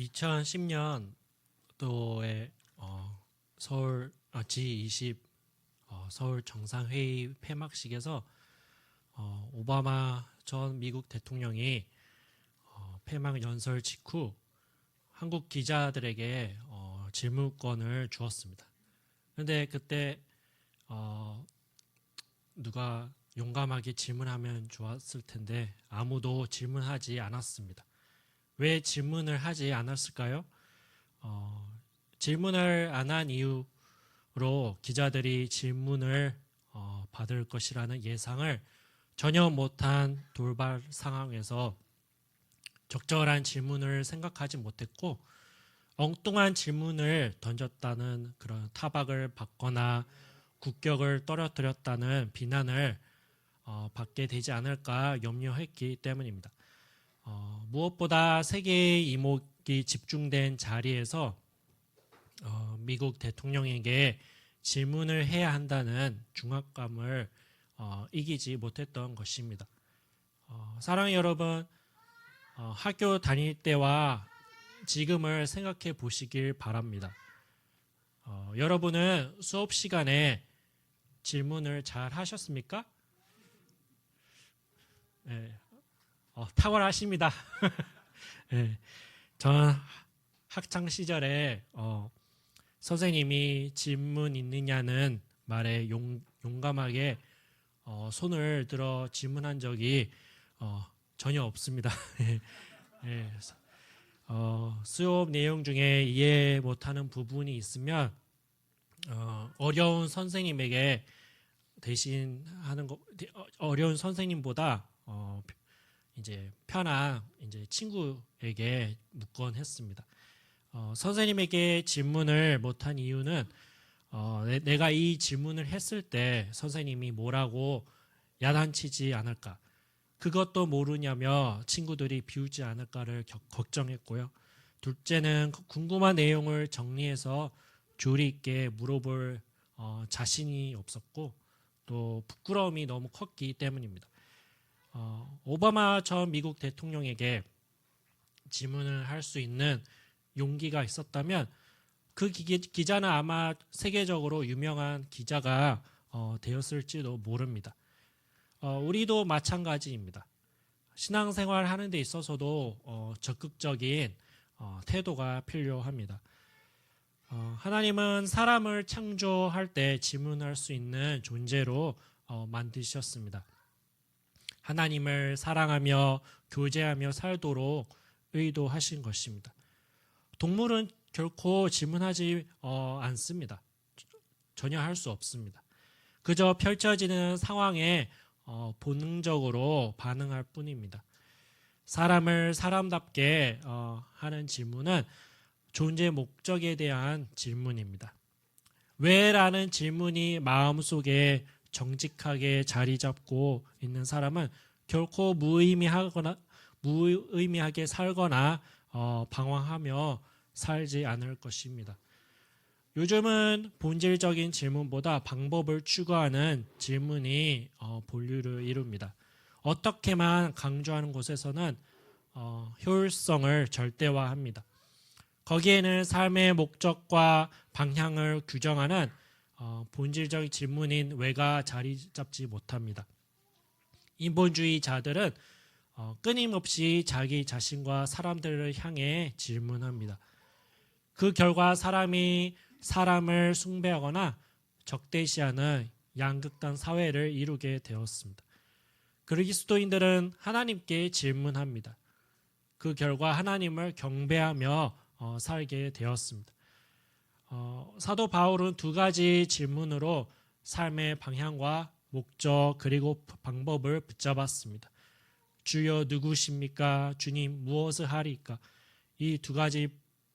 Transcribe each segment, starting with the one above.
2010년도에 서울 G20 서울 정상회의 폐막식에서 오바마 전 미국 대통령이 폐막 연설 직후 한국 기자들에게 질문권을 주었습니다. 그런데 그때 누가 용감하게 질문하면 좋았을 텐데 아무도 질문하지 않았습니다. 왜 질문을 하지 않았을까요? 질문을 안 한 이유로 기자들이 질문을 받을 것이라는 예상을 전혀 못한 돌발 상황에서 적절한 질문을 생각하지 못했고 엉뚱한 질문을 던졌다는 그런 타박을 받거나 국격을 떨어뜨렸다는 비난을 받게 되지 않을까 염려했기 때문입니다. 무엇보다 세계의 이목이 집중된 자리에서 미국 대통령에게 질문을 해야 한다는 중압감을 이기지 못했던 것입니다. 사랑하는 여러분, 학교 다닐 때와 지금을 생각해 보시길 바랍니다. 여러분은 수업 시간에 질문을 잘 하셨습니까? 네, 탁월하십니다. 네, 저는 학창 시절에 선생님이 질문 있느냐는 말에 용감하게 손을 들어 질문한 적이 전혀 없습니다. 네, 수업 내용 중에 이해 못하는 부분이 있으면 어려운 선생님에게 대신 하는 거, 어려운 선생님보다 이제 편한 이제 친구에게 묻곤 했습니다. 선생님에게 질문을 못한 이유는 내가 이 질문을 했을 때 선생님이 뭐라고 야단치지 않을까, 그것도 모르냐며 친구들이 비웃지 않을까를 걱정했고요. 둘째는 궁금한 내용을 정리해서 조리 있게 물어볼 자신이 없었고 또 부끄러움이 너무 컸기 때문입니다. 오바마 전 미국 대통령에게 질문을 할 수 있는 용기가 있었다면 그 기자는 아마 세계적으로 유명한 기자가 되었을지도 모릅니다. 우리도 마찬가지입니다. 신앙생활 하는 데 있어서도 적극적인 태도가 필요합니다. 하나님은 사람을 창조할 때 질문할 수 있는 존재로 만드셨습니다. 하나님을 사랑하며 교제하며 살도록 의도하신 것입니다. 동물은 결코 질문하지 않습니다. 전혀 할 수 없습니다. 그저 펼쳐지는 상황에 본능적으로 반응할 뿐입니다. 사람을 사람답게 하는 질문은 존재 목적에 대한 질문입니다. 왜라는 질문이 마음속에 정직하게 자리 잡고 있는 사람은 결코 무의미하게 살거나 방황하며 살지 않을 것입니다. 요즘은 본질적인 질문보다 방법을 추구하는 질문이 본류를 이룹니다. 어떻게만 강조하는 곳에서는 효율성을 절대화합니다. 거기에는 삶의 목적과 방향을 규정하는 본질적인 질문인 왜가 자리 잡지 못합니다. 인본주의자들은 끊임없이 자기 자신과 사람들을 향해 질문합니다. 그 결과 사람이 사람을 숭배하거나 적대시하는 양극단 사회를 이루게 되었습니다. 그리스도인들은 하나님께 질문합니다. 그 결과 하나님을 경배하며 살게 되었습니다. 사도 바울은 두 가지 질문으로 삶의 방향과 목적 그리고 방법을 붙잡았습니다. 주여 누구십니까? 주님 무엇을 하리까? 이 두 가지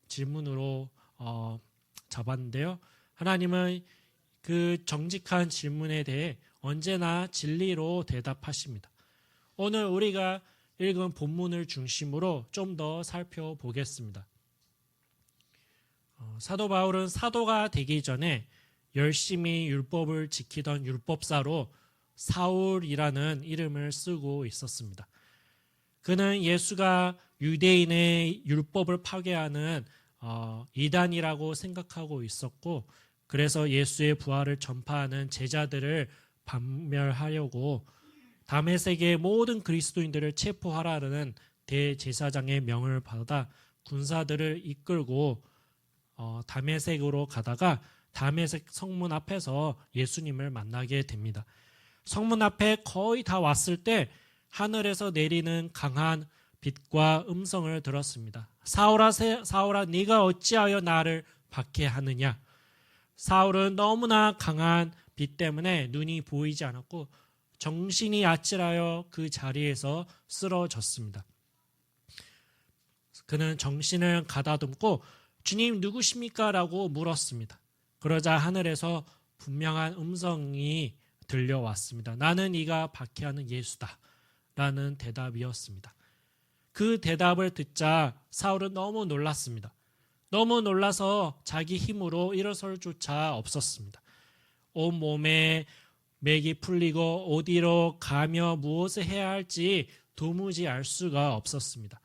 질문으로 잡았는데요. 하나님은 그 정직한 질문에 대해 언제나 진리로 대답하십니다. 오늘 우리가 읽은 본문을 중심으로 좀 더 살펴보겠습니다. 사도 바울은 사도가 되기 전에 열심히 율법을 지키던 율법사로 사울이라는 이름을 쓰고 있었습니다. 그는 예수가 유대인의 율법을 파괴하는 이단이라고 생각하고 있었고, 그래서 예수의 부활을 전파하는 제자들을 박멸하려고 다메섹의 모든 그리스도인들을 체포하라는 대제사장의 명을 받아 군사들을 이끌고 다메섹으로 가다가 다메섹 성문 앞에서 예수님을 만나게 됩니다. 성문 앞에 거의 다 왔을 때 하늘에서 내리는 강한 빛과 음성을 들었습니다. 사울아, 사울아, 네가 어찌하여 나를 박해하느냐? 사울은 너무나 강한 빛 때문에 눈이 보이지 않았고 정신이 아찔하여 그 자리에서 쓰러졌습니다. 그는 정신을 가다듬고 주님 누구십니까? 라고 물었습니다. 그러자 하늘에서 분명한 음성이 들려왔습니다. 나는 네가 박해하는 예수다 라는 대답이었습니다. 그 대답을 듣자 사울은 너무 놀랐습니다. 너무 놀라서 자기 힘으로 일어설 조차 없었습니다. 온 몸에 맥이 풀리고 어디로 가며 무엇을 해야 할지 도무지 알 수가 없었습니다.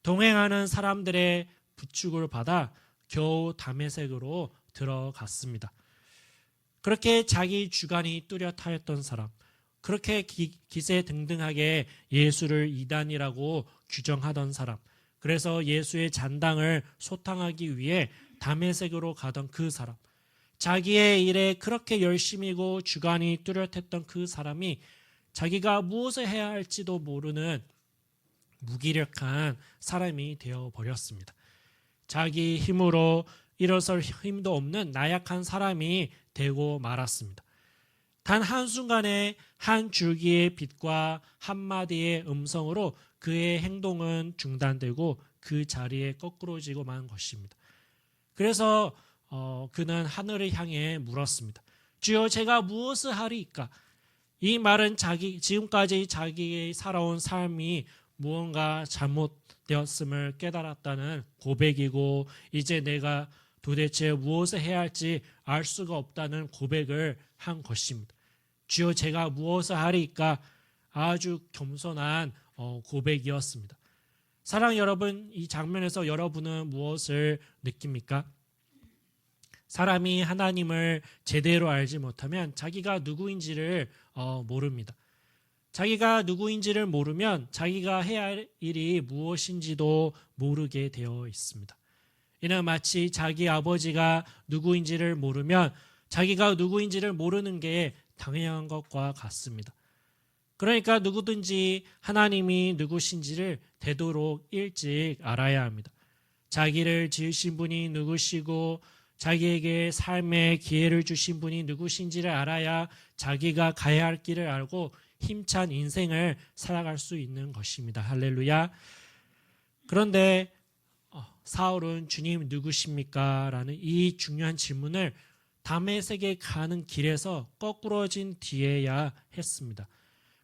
동행하는 사람들의 부축을 받아 겨우 다메섹으로 들어갔습니다. 그렇게 자기 주관이 뚜렷하였던 사람, 그렇게 기세등등하게 예수를 이단이라고 규정하던 사람, 그래서 예수의 잔당을 소탕하기 위해 다메섹으로 가던 그 사람, 자기의 일에 그렇게 열심이고 주관이 뚜렷했던 그 사람이 자기가 무엇을 해야 할지도 모르는 무기력한 사람이 되어버렸습니다. 자기 힘으로 일어설 힘도 없는 나약한 사람이 되고 말았습니다. 단 한순간에 한 줄기의 빛과 한마디의 음성으로 그의 행동은 중단되고 그 자리에 거꾸로지고 만 것입니다. 그래서 그는 하늘을 향해 물었습니다. 주여, 제가 무엇을 하리이까? 이 말은 지금까지 자기의 살아온 삶이 무언가 잘못되었음을 깨달았다는 고백이고, 이제 내가 도대체 무엇을 해야 할지 알 수가 없다는 고백을 한 것입니다. 주여, 제가 무엇을 하리이까? 아주 겸손한 고백이었습니다. 사랑 여러분, 이 장면에서 여러분은 무엇을 느낍니까? 사람이 하나님을 제대로 알지 못하면 자기가 누구인지를 모릅니다. 자기가 누구인지를 모르면 자기가 해야 할 일이 무엇인지도 모르게 되어 있습니다. 이는 마치 자기 아버지가 누구인지를 모르면 자기가 누구인지를 모르는 게 당연한 것과 같습니다. 그러니까 누구든지 하나님이 누구신지를 되도록 일찍 알아야 합니다. 자기를 지으신 분이 누구시고 자기에게 삶의 기회를 주신 분이 누구신지를 알아야 자기가 가야 할 길을 알고 힘찬 인생을 살아갈 수 있는 것입니다. 할렐루야. 그런데 사울은 주님 누구십니까? 라는 이 중요한 질문을 다메섹에 가는 길에서 거꾸러진 뒤에야 했습니다.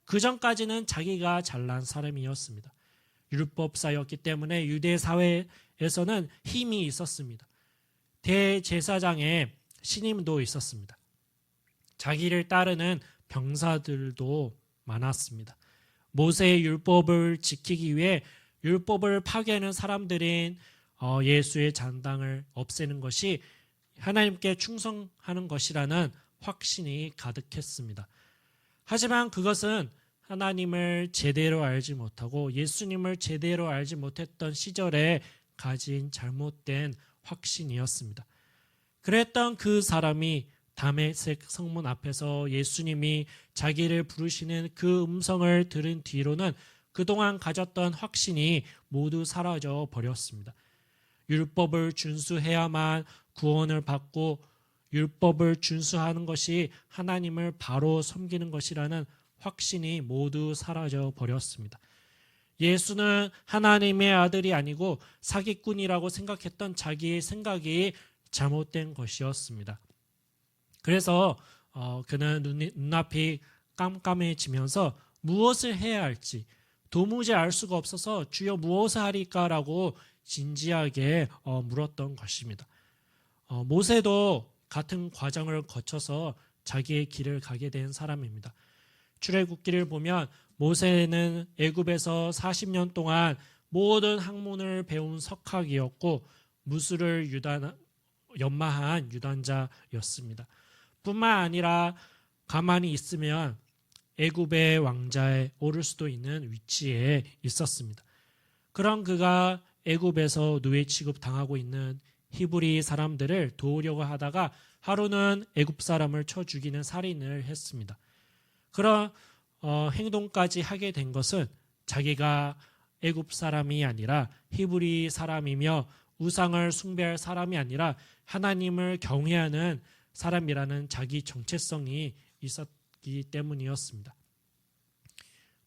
그 전까지는 자기가 잘난 사람이었습니다. 율법사였기 때문에 유대 사회에서는 힘이 있었습니다. 대제사장의 신임도 있었습니다. 자기를 따르는 병사들도 많았습니다. 모세의 율법을 지키기 위해 율법을 파괴하는 사람들인 예수의 잔당을 없애는 것이 하나님께 충성하는 것이라는 확신이 가득했습니다. 하지만 그것은 하나님을 제대로 알지 못하고 예수님을 제대로 알지 못했던 시절에 가진 잘못된 확신이었습니다. 그랬던 그 사람이 다메섹 성문 앞에서 예수님이 자기를 부르시는 그 음성을 들은 뒤로는 그동안 가졌던 확신이 모두 사라져 버렸습니다. 율법을 준수해야만 구원을 받고 율법을 준수하는 것이 하나님을 바로 섬기는 것이라는 확신이 모두 사라져 버렸습니다. 예수는 하나님의 아들이 아니고 사기꾼이라고 생각했던 자기의 생각이 잘못된 것이었습니다. 그래서 그는 눈앞이 깜깜해지면서 무엇을 해야 할지 도무지 알 수가 없어서 주여 무엇을 하리까라고 진지하게 물었던 것입니다. 모세도 같은 과정을 거쳐서 자기의 길을 가게 된 사람입니다. 출애굽기를 보면 모세는 애굽에서 40년 동안 모든 학문을 배운 석학이었고 무술을 연마한 유단자였습니다. 뿐만 아니라 가만히 있으면 애굽의 왕자에 오를 수도 있는 위치에 있었습니다. 그런 그가 애굽에서 노예 취급 당하고 있는 히브리 사람들을 도우려고 하다가 하루는 애굽 사람을 쳐 죽이는 살인을 했습니다. 그런 행동까지 하게 된 것은 자기가 애굽 사람이 아니라 히브리 사람이며 우상을 숭배할 사람이 아니라 하나님을 경외하는 사람이라는 자기 정체성이 있었기 때문이었습니다.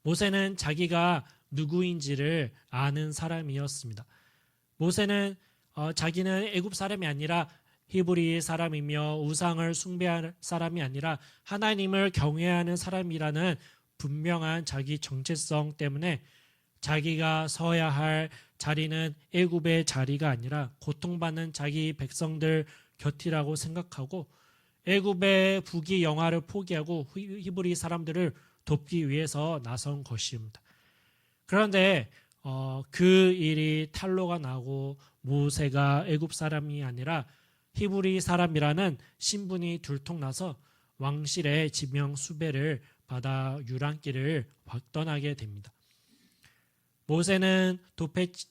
모세는 자기가 누구인지를 아는 사람이었습니다. 모세는 자기는 애굽 사람이 아니라 히브리 사람이며 우상을 숭배할 사람이 아니라 하나님을 경외하는 사람이라는 분명한 자기 정체성 때문에 자기가 서야 할 자리는 애굽의 자리가 아니라 고통받는 자기 백성들 곁이라고 생각하고 애굽의 부귀 영화를 포기하고 히브리 사람들을 돕기 위해서 나선 것입니다. 그런데 그 일이 탄로가 나고 모세가 애굽 사람이 아니라 히브리 사람이라는 신분이 들통나서 왕실의 지명 수배를 받아 유랑길을 떠나게 됩니다. 모세는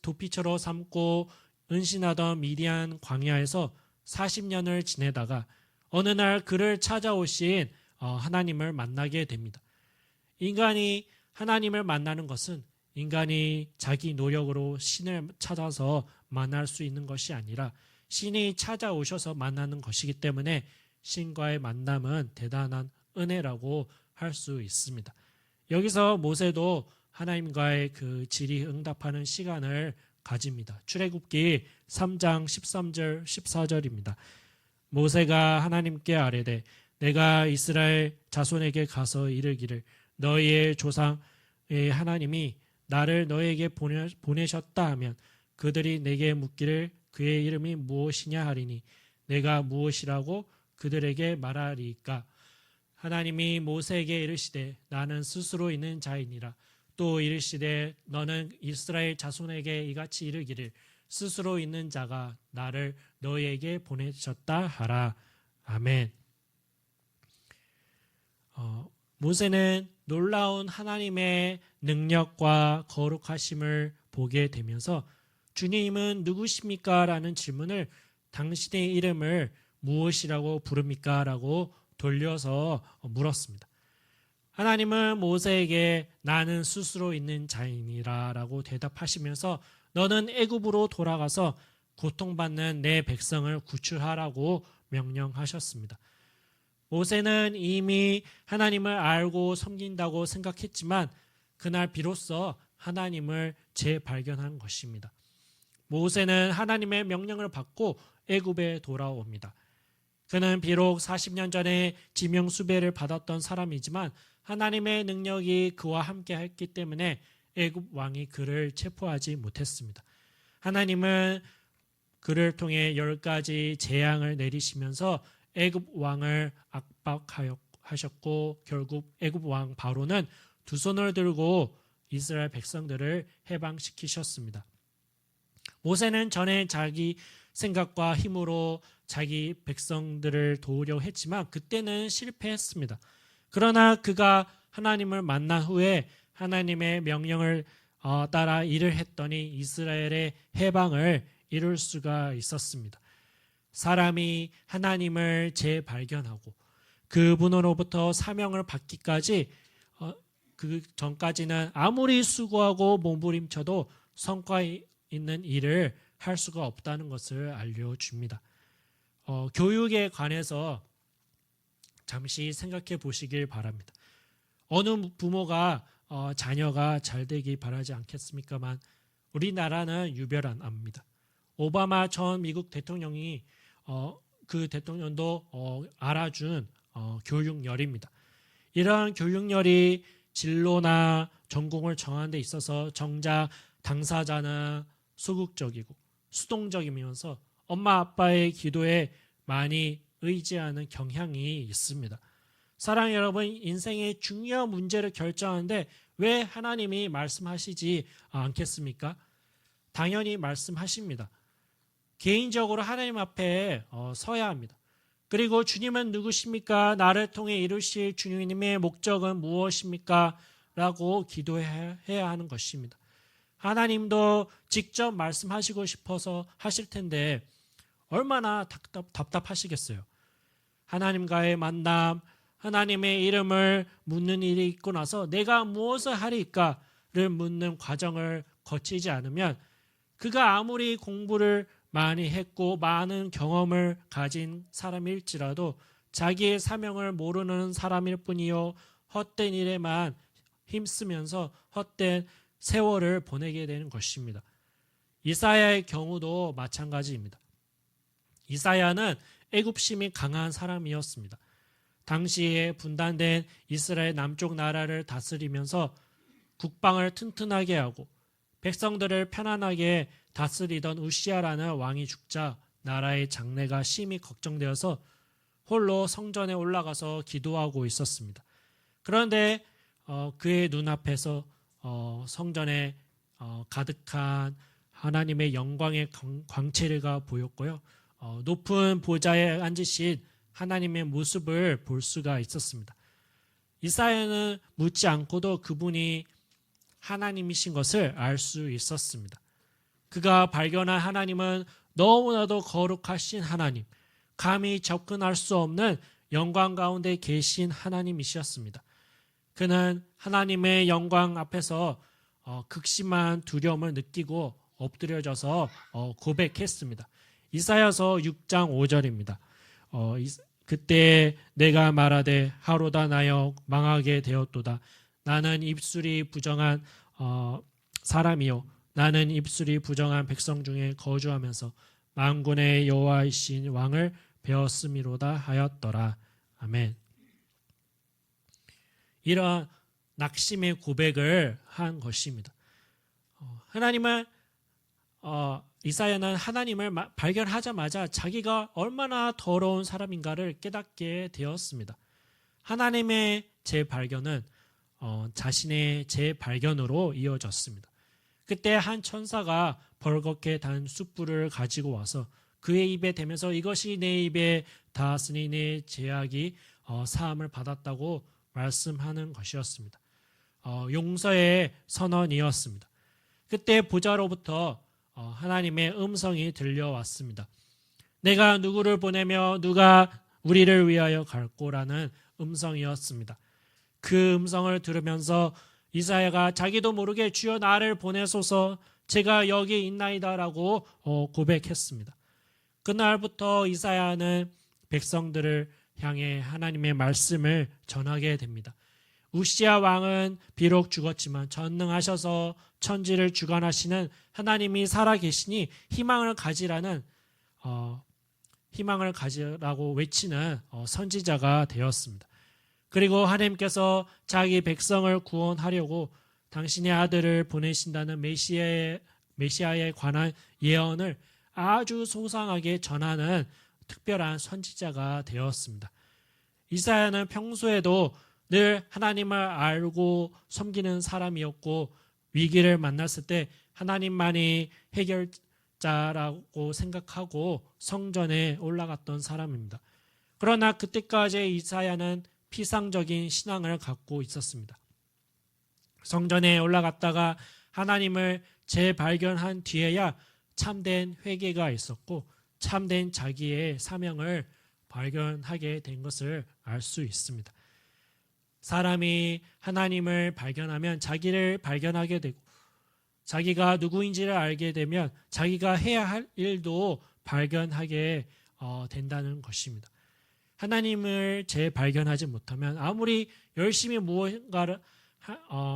도피처로 삼고 은신하던 미디안 광야에서 40년을 지내다가 어느 날 그를 찾아오신 하나님을 만나게 됩니다. 인간이 하나님을 만나는 것은 인간이 자기 노력으로 신을 찾아서 만날 수 있는 것이 아니라 신이 찾아오셔서 만나는 것이기 때문에 신과의 만남은 대단한 은혜라고 할 수 있습니다. 여기서 모세도 하나님과의 그 질의응답하는 시간을 가집니다. 출애굽기 3장 13절 14절입니다. 모세가 하나님께 아뢰되 내가 이스라엘 자손에게 가서 이르기를 너희의 조상의 하나님이 나를 너희에게 보내셨다 하면 그들이 내게 묻기를 그의 이름이 무엇이냐 하리니 내가 무엇이라고 그들에게 말하리까. 하나님이 모세에게 이르시되 나는 스스로 있는 자이니라. 또 이르시되 너는 이스라엘 자손에게 이같이 이르기를 스스로 있는 자가 나를 너희에게 보내셨다 하라. 아멘. 모세는 놀라운 하나님의 능력과 거룩하심을 보게 되면서 주님은 누구십니까? 라는 질문을 당신의 이름을 무엇이라고 부릅니까? 라고 돌려서 물었습니다. 하나님은 모세에게 나는 스스로 있는 자이니라 라고 대답하시면서 너는 애굽으로 돌아가서 고통받는 내 백성을 구출하라고 명령하셨습니다. 모세는 이미 하나님을 알고 섬긴다고 생각했지만 그날 비로소 하나님을 재발견한 것입니다. 모세는 하나님의 명령을 받고 애굽에 돌아옵니다. 그는 비록 40년 전에 지명수배를 받았던 사람이지만 하나님의 능력이 그와 함께 했기 때문에 애굽 왕이 그를 체포하지 못했습니다. 하나님은 그를 통해 10가지 재앙을 내리시면서 애굽 왕을 압박하셨고 결국 애굽 왕 바로는 두 손을 들고 이스라엘 백성들을 해방시키셨습니다. 모세는 전에 자기 생각과 힘으로 자기 백성들을 도우려고 했지만 그때는 실패했습니다. 그러나 그가 하나님을 만난 후에 하나님의 명령을 따라 일을 했더니 이스라엘의 해방을 이룰 수가 있었습니다. 사람이 하나님을 재발견하고 그분으로부터 사명을 받기까지 그 전까지는 아무리 수고하고 몸부림쳐도 성과 있는 일을 할 수가 없다는 것을 알려줍니다. 교육에 관해서 잠시 생각해 보시길 바랍니다. 어느 부모가 자녀가 잘 되기 바라지 않겠습니까만 우리나라는 유별은 압니다. 오바마 전 미국 대통령이 그 대통령도 알아준 교육열입니다. 이러한 교육열이 진로나 전공을 정하는 데 있어서 정작 당사자는 소극적이고 수동적이면서 엄마 아빠의 기도에 많이 의지하는 경향이 있습니다. 사랑 여러분, 인생의 중요한 문제를 결정하는데 왜 하나님이 말씀하시지 않겠습니까? 당연히 말씀하십니다. 개인적으로 하나님 앞에 서야 합니다. 그리고 주님은 누구십니까? 나를 통해 이루실 주님의 목적은 무엇입니까? 라고 기도해야 하는 것입니다. 하나님도 직접 말씀하시고 싶어서 하실 텐데 얼마나 답답하시겠어요. 하나님과의 만남, 하나님의 이름을 묻는 일이 있고 나서 내가 무엇을 하리까를 묻는 과정을 거치지 않으면 그가 아무리 공부를 많이 했고 많은 경험을 가진 사람일지라도 자기의 사명을 모르는 사람일 뿐이요 헛된 일에만 힘쓰면서 헛된 세월을 보내게 되는 것입니다. 이사야의 경우도 마찬가지입니다. 이사야는 애굽심이 강한 사람이었습니다. 당시에 분단된 이스라엘 남쪽 나라를 다스리면서 국방을 튼튼하게 하고 백성들을 편안하게 다스리던 우시아라는 왕이 죽자 나라의 장래가 심히 걱정되어서 홀로 성전에 올라가서 기도하고 있었습니다. 그런데 그의 눈앞에서 성전에 가득한 하나님의 영광의 광채가 보였고요. 높은 보좌에 앉으신 하나님의 모습을 볼 수가 있었습니다. 이사야는 묻지 않고도 그분이 하나님이신 것을 알 수 있었습니다. 그가 발견한 하나님은 너무나도 거룩하신 하나님, 감히 접근할 수 없는 영광 가운데 계신 하나님이셨습니다. 그는 하나님의 영광 앞에서 극심한 두려움을 느끼고 엎드려져서 고백했습니다. 이사야서 6장 5절입니다. 그때 내가 말하되 하루다 나여 망하게 되었도다. 나는 입술이 부정한 사람이요 나는 입술이 부정한 백성 중에 거주하면서 만군의 여호와이신 왕을 배웠음이로다 하였더라. 아멘. 이러한 낙심의 고백을 한 것입니다. 하나님을 이사야는 하나님을 발견하자마자 자기가 얼마나 더러운 사람인가를 깨닫게 되었습니다. 하나님의 재발견은 자신의 재발견으로 이어졌습니다. 그때 한 천사가 벌겋게 단 숯불을 가지고 와서 그의 입에 대면서 이것이 내 입에 닿았으니 내 죄악이 사함을 받았다고 말씀하는 것이었습니다. 용서의 선언이었습니다. 그때 보좌로부터 하나님의 음성이 들려왔습니다. 내가 누구를 보내며 누가 우리를 위하여 갈꼬라는 음성이었습니다. 그 음성을 들으면서 이사야가 자기도 모르게 주여 나를 보내소서 제가 여기 있나이다라고 고백했습니다. 그날부터 이사야는 백성들을 향해 하나님의 말씀을 전하게 됩니다. 우시아 왕은 비록 죽었지만 전능하셔서 천지를 주관하시는 하나님이 살아계시니 희망을 가지라고 외치는 선지자가 되었습니다. 그리고 하나님께서 자기 백성을 구원하려고 당신의 아들을 보내신다는 메시아에 관한 예언을 아주 소상하게 전하는 특별한 선지자가 되었습니다. 이사야는 평소에도 늘 하나님을 알고 섬기는 사람이었고 위기를 만났을 때 하나님만이 해결자라고 생각하고 성전에 올라갔던 사람입니다. 그러나 그때까지 이사야는 피상적인 신앙을 갖고 있었습니다. 성전에 올라갔다가 하나님을 재발견한 뒤에야 참된 회개가 있었고 참된 자기의 사명을 발견하게 된 것을 알 수 있습니다. 사람이 하나님을 발견하면 자기를 발견하게 되고 자기가 누구인지를 알게 되면 자기가 해야 할 일도 발견하게 된다는 것입니다. 하나님을 재발견하지 못하면 아무리 열심히 무언가를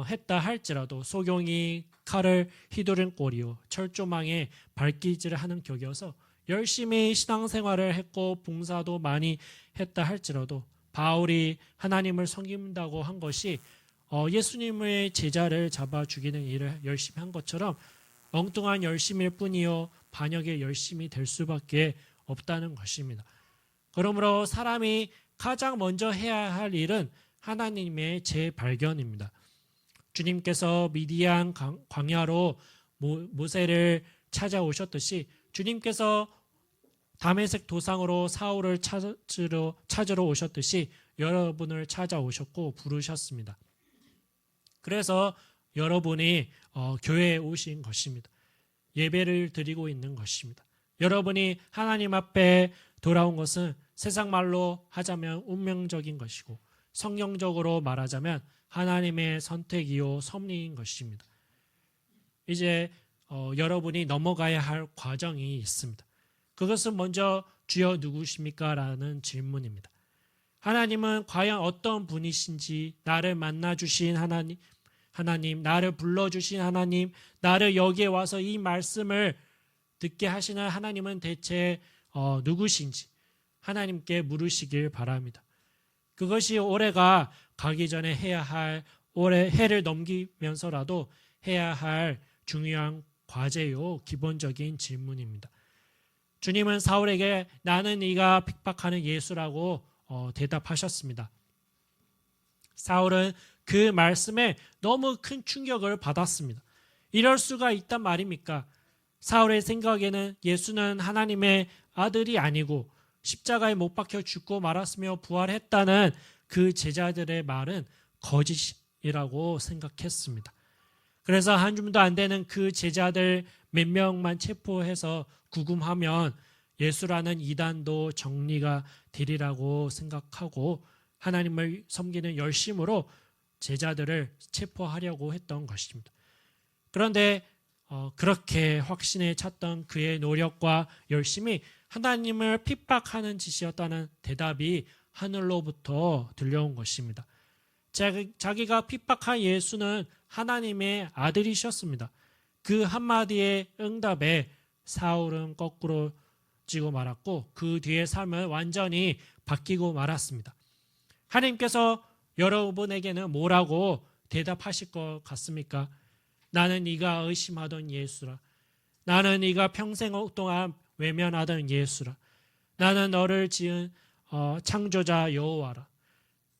했다 할지라도 소경이 칼을 휘두른 꼴이요 철조망에 발길질을 하는 격이어서 열심히 신앙생활을 했고 봉사도 많이 했다 할지라도 바울이 하나님을 섬긴다고 한 것이 예수님의 제자를 잡아 죽이는 일을 열심히 한 것처럼 엉뚱한 열심일 뿐이요 반역의 열심이 될 수밖에 없다는 것입니다. 그러므로 사람이 가장 먼저 해야 할 일은 하나님의 재발견입니다. 주님께서 미디안 광야로 모세를 찾아오셨듯이 주님께서 다메섹 도상으로 사울을 찾으러 오셨듯이 여러분을 찾아오셨고 부르셨습니다. 그래서 여러분이 교회에 오신 것입니다. 예배를 드리고 있는 것입니다. 여러분이 하나님 앞에 돌아온 것은 세상 말로 하자면 운명적인 것이고 성경적으로 말하자면 하나님의 선택이요 섭리인 것입니다. 이제 여러분이 넘어가야 할 과정이 있습니다. 그것은 먼저 주여 누구십니까? 라는 질문입니다. 하나님은 과연 어떤 분이신지, 나를 만나주신 하나님, 나를 불러주신 하나님, 나를 여기에 와서 이 말씀을 듣게 하시는 하나님은 대체 누구신지 하나님께 물으시길 바랍니다. 그것이 올해가 가기 전에 해야 할, 올해 해를 넘기면서라도 해야 할 중요한 과제요, 기본적인 질문입니다. 주님은 사울에게 나는 네가 핍박하는 예수라고 대답하셨습니다. 사울은 그 말씀에 너무 큰 충격을 받았습니다. 이럴 수가 있단 말입니까? 사울의 생각에는 예수는 하나님의 아들이 아니고 십자가에 못 박혀 죽고 말았으며 부활했다는 그 제자들의 말은 거짓이라고 생각했습니다. 그래서 한 줌도 안 되는 그 제자들 몇 명만 체포해서 구금하면 예수라는 이단도 정리가 되리라고 생각하고 하나님을 섬기는 열심으로 제자들을 체포하려고 했던 것입니다. 그런데 그렇게 확신에 찼던 그의 노력과 열심이 하나님을 핍박하는 짓이었다는 대답이 하늘로부터 들려온 것입니다. 자기가 핍박한 예수는 하나님의 아들이셨습니다. 그 한마디의 응답에 사울은 거꾸로 지고 말았고 그 뒤의 삶은 완전히 바뀌고 말았습니다. 하나님께서 여러분에게는 뭐라고 대답하실 것 같습니까? 나는 네가 의심하던 예수라. 나는 네가 평생 동안 외면하던 예수라. 나는 너를 지은 창조자 여호와라.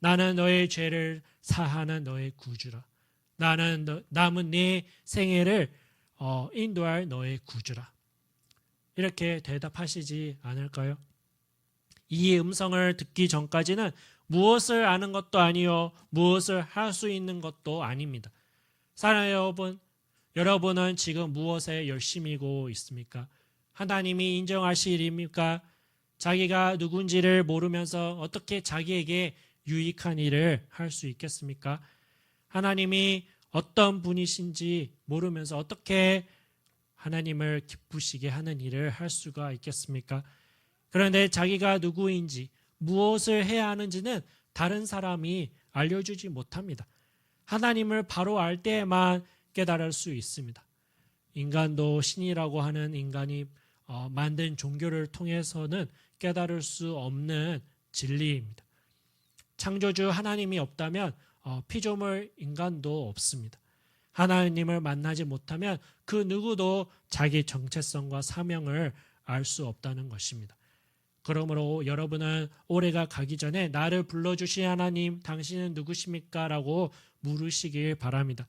나는 너의 죄를 사하는 너의 구주라. 나는 남은 네 생애를 인도할 너의 구주라. 이렇게 대답하시지 않을까요? 이 음성을 듣기 전까지는 무엇을 아는 것도 아니요 무엇을 할 수 있는 것도 아닙니다. 사랑하는 여러분, 여러분은 지금 무엇에 열심히고 있습니까? 하나님이 인정하실 일입니까? 자기가 누군지를 모르면서 어떻게 자기에게 유익한 일을 할 수 있겠습니까? 하나님이 어떤 분이신지 모르면서 어떻게 하나님을 기쁘시게 하는 일을 할 수가 있겠습니까? 그런데 자기가 누구인지 무엇을 해야 하는지는 다른 사람이 알려주지 못합니다. 하나님을 바로 알 때에만 깨달을 수 있습니다. 인간도 신이라고 하는 인간이 만든 종교를 통해서는 깨달을 수 없는 진리입니다. 창조주 하나님이 없다면 피조물 인간도 없습니다. 하나님을 만나지 못하면 그 누구도 자기 정체성과 사명을 알 수 없다는 것입니다. 그러므로 여러분은 올해가 가기 전에 나를 불러주신 하나님, 당신은 누구십니까? 라고 물으시길 바랍니다.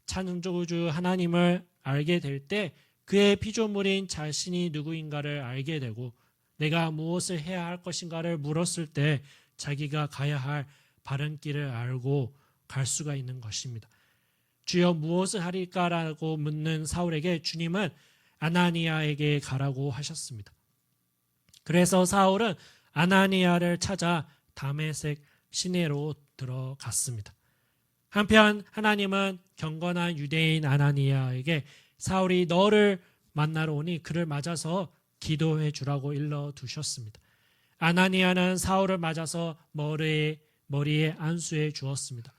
창조주 하나님을 알게 될 때 그의 피조물인 자신이 누구인가를 알게 되고 내가 무엇을 해야 할 것인가를 물었을 때 자기가 가야 할 바른 길을 알고 갈 수가 있는 것입니다. 주여 무엇을 하리까라고 묻는 사울에게 주님은 아나니아에게 가라고 하셨습니다. 그래서 사울은 아나니아를 찾아 다메섹 시내로 들어갔습니다. 한편 하나님은 경건한 유대인 아나니아에게 사울이 너를 만나러 오니 그를 맞아서 기도해 주라고 일러두셨습니다. 아나니아는 사울을 맞아서 머리에 안수해 주었습니다.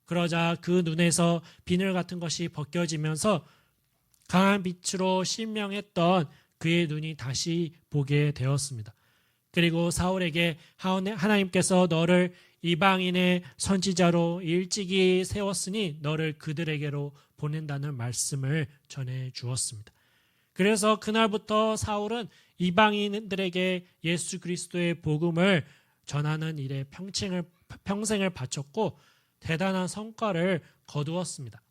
그러자 그 눈에서 비늘 같은 것이 벗겨지면서 강한 빛으로 신명했던 그의 눈이 다시 보게 되었습니다. 그리고 사울에게 하나님께서 너를 이방인의 선지자로 일찍이 세웠으니 너를 그들에게로 보낸다는 말씀을 전해 주었습니다. 그래서 그날부터 사울은 이방인들에게 예수 그리스도의 복음을 전하는 일에 평생을 바쳤고 대단한 성과를 거두었습니다.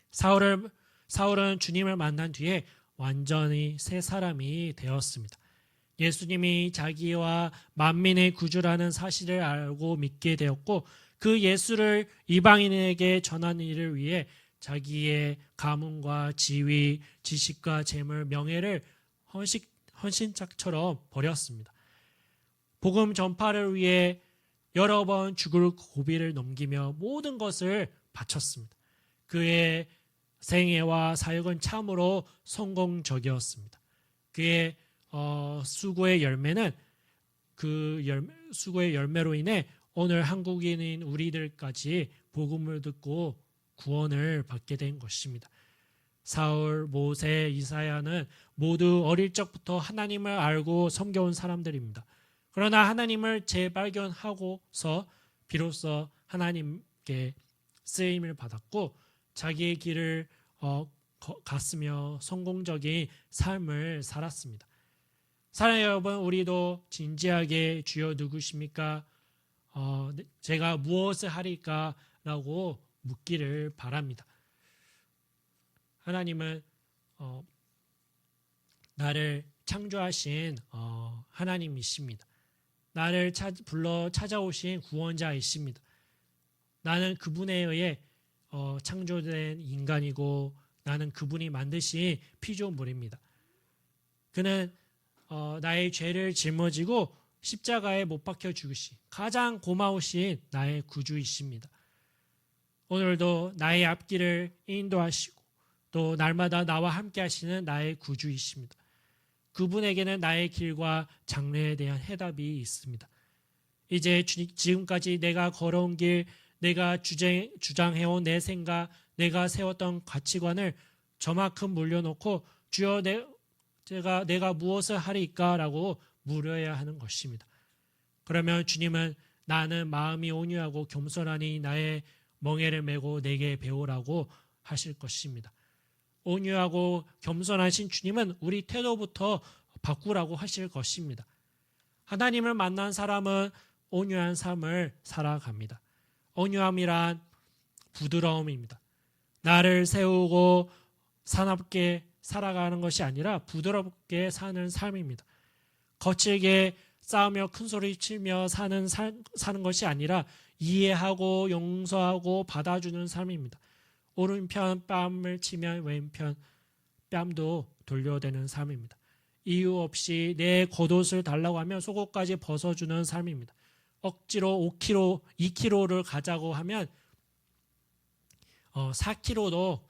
사울은 주님을 만난 뒤에 완전히 새 사람이 되었습니다. 예수님이 자기와 만민의 구주라는 사실을 알고 믿게 되었고 그 예수를 이방인에게 전하는 일을 위해 자기의 가문과 지위, 지식과 재물, 명예를 헌신짝처럼 버렸습니다. 복음 전파를 위해 여러 번 죽을 고비를 넘기며 모든 것을 바쳤습니다. 그의 생애와 사역은 참으로 성공적이었습니다. 그의 수고의 열매는 수고의 열매로 인해 오늘 한국인인 우리들까지 복음을 듣고 구원을 받게 된 것입니다. 사울, 모세, 이사야는 모두 어릴 적부터 하나님을 알고 섬겨온 사람들입니다. 그러나 하나님을 재발견하고서 비로소 하나님께 쓰임을 받았고 자기의 길을 갔으며 성공적인 삶을 살았습니다. 사랑하는 여러분, 우리도 진지하게 주여 누구십니까? 제가 무엇을 하리까? 라고 묻기를 바랍니다. 하나님은 나를 창조하신 하나님이십니다. 나를 불러 찾아오신 구원자이십니다. 나는 그분에 의해 창조된 인간이고 나는 그분이 만드신 피조물입니다. 그는 나의 죄를 짊어지고 십자가에 못 박혀 죽으신 가장 고마우신 나의 구주이십니다. 오늘도 나의 앞길을 인도하시고 또 날마다 나와 함께 하시는 나의 구주이십니다. 그분에게는 나의 길과 장래에 대한 해답이 있습니다. 이제 지금까지 내가 걸어온 길, 내가 주장해온 내 생각, 내가 세웠던 가치관을 저만큼 물려놓고 주여 내가 무엇을 하리까라고 물어야 하는 것입니다. 그러면 주님은 나는 마음이 온유하고 겸손하니 나의 멍에를 메고 내게 배우라고 하실 것입니다. 온유하고 겸손하신 주님은 우리 태도부터 바꾸라고 하실 것입니다. 하나님을 만난 사람은 온유한 삶을 살아갑니다. 온유함이란 부드러움입니다. 나를 세우고 사납게 살아가는 것이 아니라 부드럽게 사는 삶입니다. 거칠게 싸우며 큰소리치며 사는 것이 아니라 이해하고 용서하고 받아주는 삶입니다. 오른편 뺨을 치면 왼편 뺨도 돌려대는 삶입니다. 이유 없이 내 겉옷을 달라고 하면 속옷까지 벗어주는 삶입니다. 억지로 5kg, 2kg를 가자고 하면 4kg도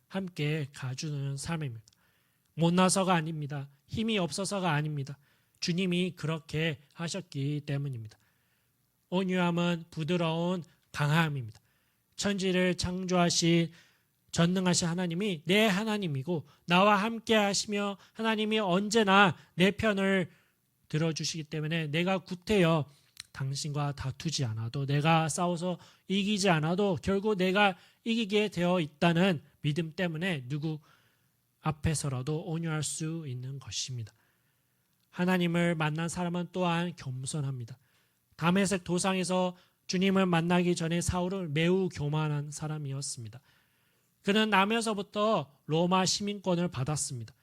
함께 가주는 삶입니다. 못나서가 아닙니다. 힘이 없어서가 아닙니다. 주님이 그렇게 하셨기 때문입니다. 온유함은 부드러운 강함입니다. 천지를 창조하신 전능하신 하나님이 내 하나님이고 나와 함께 하시며 하나님이 언제나 내 편을 들어주시기 때문에 내가 구태여 당신과 다투지 않아도 내가 싸워서 이기지 않아도 결국 내가 이기게 되어 있다는 믿음 때문에 누구 앞에서라도 온유할 수 있는 것입니다. 하나님을 만난 사람은 또한 겸손합니다. 다메섹 도상에서 주님을 만나기 전에 사울은 매우 교만한 사람이었습니다. 그는 나면서부터 로마 시민권을 받았습니다.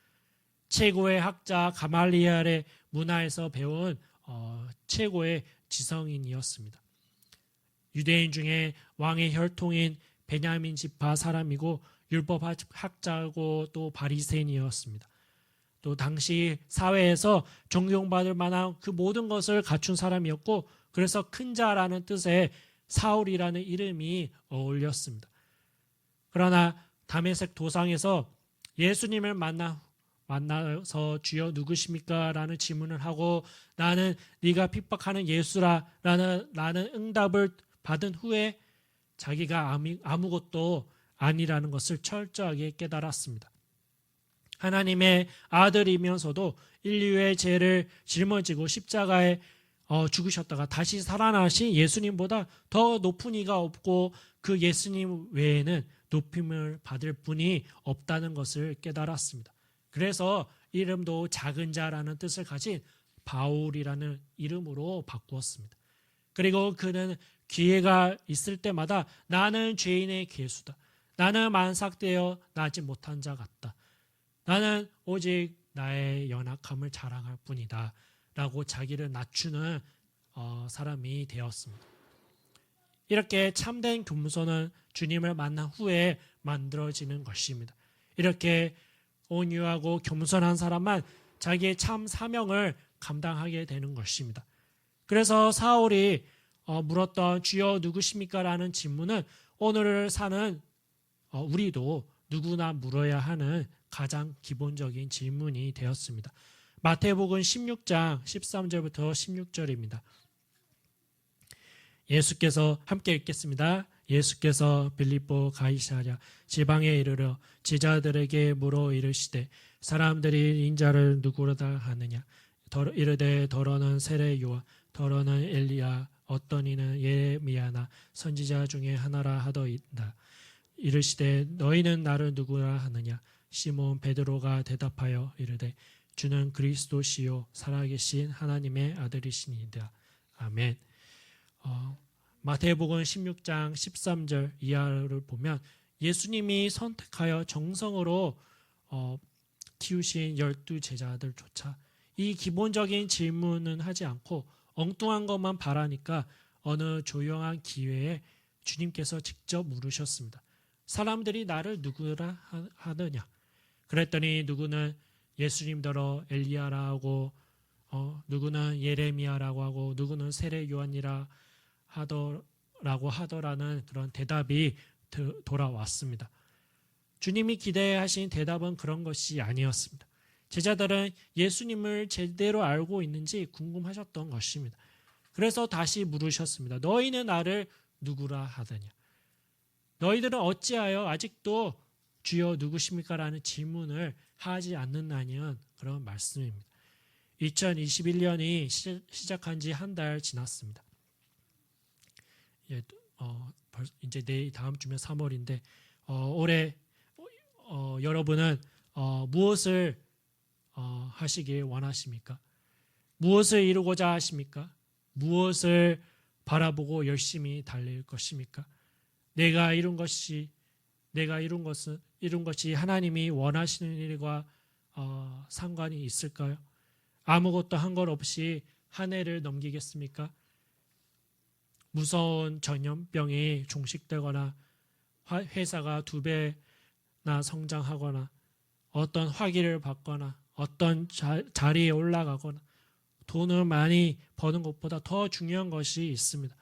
최고의 학자 가말리엘의 문화에서 배운 최고의 지성인이었습니다. 유대인 중에 왕의 혈통인 베냐민 지파 사람이고 율법 학자고 또 바리새인이었습니다. 또 당시 사회에서 존경받을 만한 그 모든 것을 갖춘 사람이었고 그래서 큰 자라는 뜻의 사울이라는 이름이 어울렸습니다. 그러나 다메섹 도상에서 예수님을 만나서 주여 누구십니까? 라는 질문을 하고 나는 네가 핍박하는 예수라 라는 응답을 받은 후에 자기가 아무것도 아니라는 것을 철저하게 깨달았습니다. 하나님의 아들이면서도 인류의 죄를 짊어지고 십자가에 죽으셨다가 다시 살아나신 예수님보다 더 높은 이가 없고 그 예수님 외에는 높임을 받을 분이 없다는 것을 깨달았습니다. 그래서 이름도 작은 자라는 뜻을 가진 바울이라는 이름으로 바꾸었습니다. 그리고 그는 기회가 있을 때마다 나는 죄인의 괴수다. 나는 만삭되어 나지 못한 자 같다. 나는 오직 나의 연약함을 자랑할 뿐이다. 라고 자기를 낮추는 사람이 되었습니다. 이렇게 참된 겸손은 주님을 만난 후에 만들어지는 것입니다. 이렇게 온유하고 겸손한 사람만 자기의 참 사명을 감당하게 되는 것입니다. 그래서 사울이 물었던 주여 누구십니까? 라는 질문은 오늘을 사는 우리도 누구나 물어야 하는 가장 기본적인 질문이 되었습니다. 마태복음 16장 13절부터 16절입니다. 예수께서 함께 읽겠습니다. 예수께서 빌립보 가이사랴 지방에 이르러 제자들에게 물어 이르시되 사람들이 인자를 누구로다 하느냐 이르되 더러는 세례요한 더러는 엘리야 어떤 이는 예레미야나 선지자 중에 하나라 하더이다. 이르시되 너희는 나를 누구라 하느냐 시몬 베드로가 대답하여 이르되 주는 그리스도시요 살아계신 하나님의 아들이시니이다. 아멘. 마태복음 16장 13절 이하를 보면 예수님이 선택하여 정성으로 키우신 12제자들조차 이 기본적인 질문은 하지 않고 엉뚱한 것만 바라니까 어느 조용한 기회에 주님께서 직접 물으셨습니다. 사람들이 나를 누구라 하느냐? 그랬더니 누구는 예수님더러 엘리야라고 누구는 예레미야라고 하고 누구는 세례 요한이라 라고 하더라는 그런 대답이 돌아왔습니다. 주님이 기대하신 대답은 그런 것이 아니었습니다. 제자들은 예수님을 제대로 알고 있는지 궁금하셨던 것입니다. 그래서 다시 물으셨습니다. 너희는 나를 누구라 하더냐? 너희들은 어찌하여 아직도 주여 누구십니까? 라는 질문을 하지 않는다는 그런 말씀입니다. 2021년이 시작한 지 한 달 지났습니다. 이제 내일 다음 주면 3월인데 올해 여러분은 무엇을 하시길 원하십니까? 무엇을 이루고자 하십니까? 무엇을 바라보고 열심히 달릴 것입니까? 내가 이룬 것이 하나님이 원하시는 일과 상관이 있을까요? 아무것도 한 것 없이 한 해를 넘기겠습니까? 무서운 전염병이 종식되거나 회사가 2배나 성장하거나 어떤 화기를 받거나 어떤 자리에 올라가거나 돈을 많이 버는 것보다 더 중요한 것이 있습니다.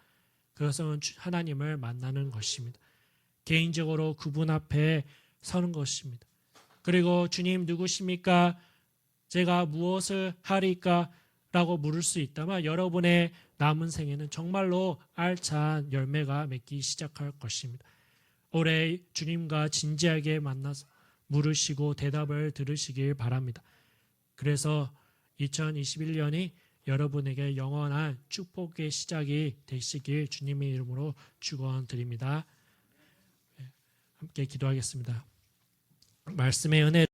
그것은 하나님을 만나는 것입니다. 개인적으로 그분 앞에 서는 것입니다. 그리고 주님 누구십니까? 제가 무엇을 하리까? 라고 물을 수 있다면 여러분의 남은 생에는 정말로 알찬 열매가 맺기 시작할 것입니다. 올해 주님과 진지하게 만나서 물으시고 대답을 들으시길 바랍니다. 그래서 2021년이 여러분에게 영원한 축복의 시작이 되시길 주님의 이름으로 축원드립니다. 함께 기도하겠습니다. 말씀의 은혜